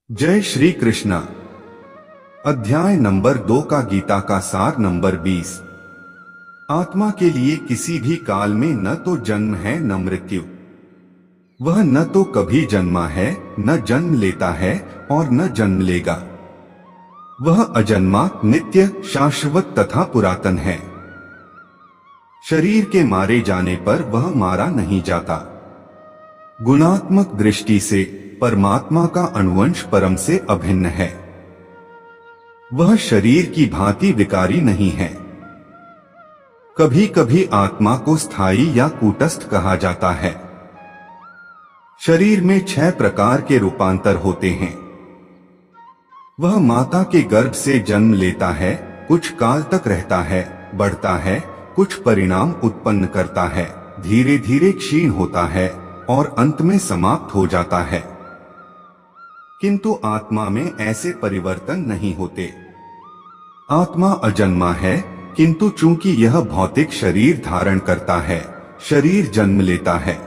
जय श्री कृष्णा। अध्याय नंबर 2 का गीता का सार नंबर 20। आत्मा के लिए किसी भी काल में न तो जन्म है न मृत्यु। वह न तो कभी जन्मा है, न जन्म लेता है और न जन्म लेगा। वह अजन्मा, नित्य, शाश्वत तथा पुरातन है। शरीर के मारे जाने पर वह मारा नहीं जाता। गुणात्मक दृष्टि से परमात्मा का अनुवंश परम से अभिन्न है। वह शरीर की भांति विकारी नहीं है। कभी कभी आत्मा को स्थायी या कूटस्थ कहा जाता है। शरीर में 6 प्रकार के रूपांतर होते हैं। वह माता के गर्भ से जन्म लेता है, कुछ काल तक रहता है, बढ़ता है, कुछ परिणाम उत्पन्न करता है, धीरे धीरे क्षीण होता है और अंत में समाप्त हो जाता है। किंतु आत्मा में ऐसे परिवर्तन नहीं होते। आत्मा अजन्मा है, किंतु चूंकि यह भौतिक शरीर धारण करता है, शरीर जन्म लेता है।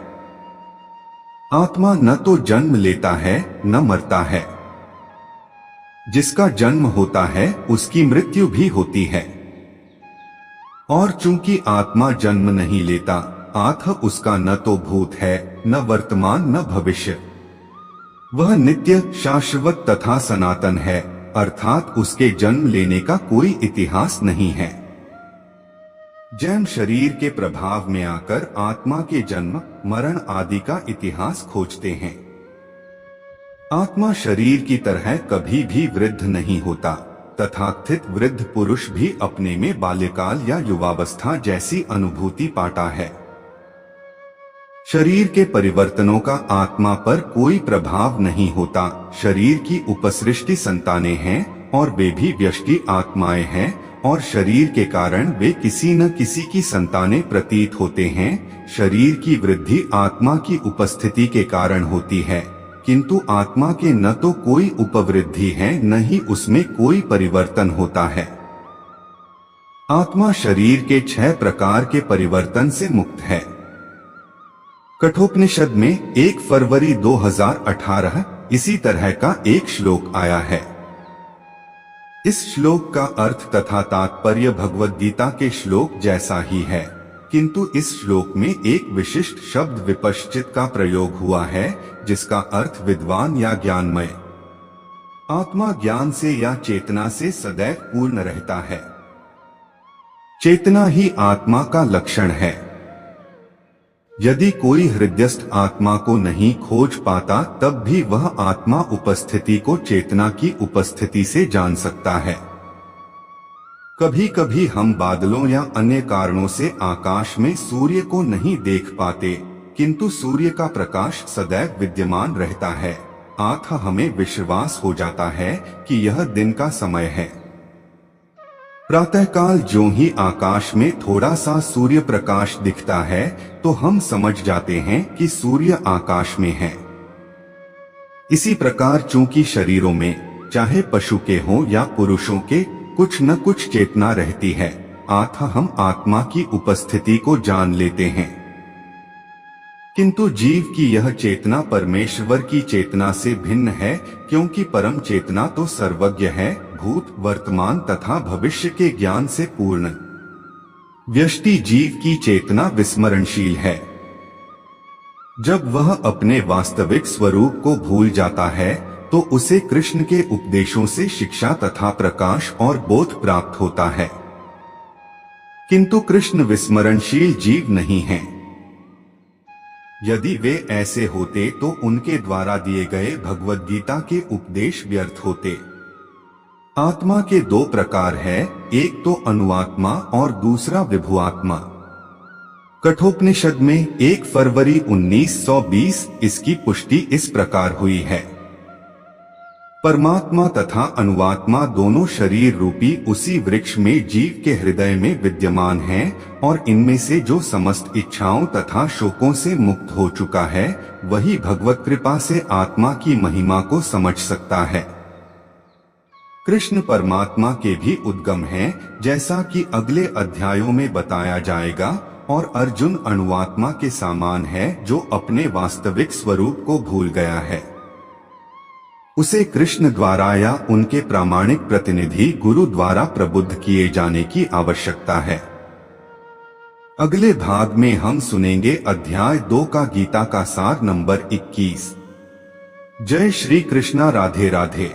आत्मा न तो जन्म लेता है न मरता है। जिसका जन्म होता है उसकी मृत्यु भी होती है। और चूंकि आत्मा जन्म नहीं लेता, अतः उसका न तो भूत है, न वर्तमान, न भविष्य। वह नित्य, शाश्वत तथा सनातन है, अर्थात उसके जन्म लेने का कोई इतिहास नहीं है। जैन शरीर के प्रभाव में आकर आत्मा के जन्म, मरण आदि का इतिहास खोजते हैं। आत्मा शरीर की तरह कभी भी वृद्ध नहीं होता। तथाकथित वृद्ध पुरुष भी अपने में बाल्यकाल या युवावस्था जैसी अनुभूति पाता है। शरीर के परिवर्तनों का आत्मा पर कोई प्रभाव नहीं होता। शरीर की उपसृष्टि संतानें हैं और वे भी व्यष्टि आत्माएं हैं, और शरीर के कारण वे किसी न किसी की संतानें प्रतीत होते हैं। शरीर की वृद्धि आत्मा की उपस्थिति के कारण होती है, किंतु आत्मा के न तो कोई उपवृद्धि है न ही उसमें कोई परिवर्तन होता है। आत्मा शरीर के 6 प्रकार के परिवर्तन से मुक्त है। कठोपनिषद में 1 फरवरी 2018 इसी तरह का एक श्लोक आया है। इस श्लोक का अर्थ तथा तात्पर्य भगवद गीता के श्लोक जैसा ही है, किंतु इस श्लोक में एक विशिष्ट शब्द विपश्चित का प्रयोग हुआ है, जिसका अर्थ विद्वान या ज्ञानमय। आत्मा ज्ञान से या चेतना से सदैव पूर्ण रहता है। चेतना ही आत्मा का लक्षण है। यदि कोई हृदयस्थ आत्मा को नहीं खोज पाता, तब भी वह आत्मा उपस्थिति को चेतना की उपस्थिति से जान सकता है। कभी कभी हम बादलों या अन्य कारणों से आकाश में सूर्य को नहीं देख पाते, किंतु सूर्य का प्रकाश सदैव विद्यमान रहता है। अतः हमें विश्वास हो जाता है कि यह दिन का समय है। प्रातःकाल ज्यों ही आकाश में थोड़ा सा सूर्य प्रकाश दिखता है, तो हम समझ जाते हैं कि सूर्य आकाश में है। इसी प्रकार चूंकि शरीरों में, चाहे पशु के हों या पुरुषों के, कुछ न कुछ चेतना रहती है, अतः हम आत्मा की उपस्थिति को जान लेते हैं। किंतु जीव की यह चेतना परमेश्वर की चेतना से भिन्न है, क्योंकि परम चेतना तो सर्वज्ञ है, भूत, वर्तमान तथा भविष्य के ज्ञान से पूर्ण। व्यष्टि जीव की चेतना विस्मरणशील है। जब वह अपने वास्तविक स्वरूप को भूल जाता है, तो उसे कृष्ण के उपदेशों से शिक्षा तथा प्रकाश और बोध प्राप्त होता है। किंतु कृष्ण विस्मरणशील जीव नहीं हैं। यदि वे ऐसे होते तो उनके द्वारा दिए गए भगवद गीता के उपदेश व्यर्थ होते। आत्मा के 2 प्रकार है, एक तो अनुआत्मा और दूसरा विभुआत्मा। कठोपनिषद में 1 फरवरी 1920 इसकी पुष्टि इस प्रकार हुई है। परमात्मा तथा अनुआत्मा दोनों शरीर रूपी उसी वृक्ष में जीव के हृदय में विद्यमान हैं, और इनमें से जो समस्त इच्छाओं तथा शोकों से मुक्त हो चुका है, वही भगवत कृपा से आत्मा की महिमा को समझ सकता है। कृष्ण परमात्मा के भी उद्गम हैं, जैसा कि अगले अध्यायों में बताया जाएगा, और अर्जुन अनुआत्मा के समान है, जो अपने वास्तविक स्वरूप को भूल गया है। उसे कृष्ण द्वारा या उनके प्रामाणिक प्रतिनिधि गुरु द्वारा प्रबुद्ध किए जाने की आवश्यकता है। अगले भाग में हम सुनेंगे अध्याय 2 का गीता का सार नंबर 21। जय श्री कृष्णा। राधे राधे।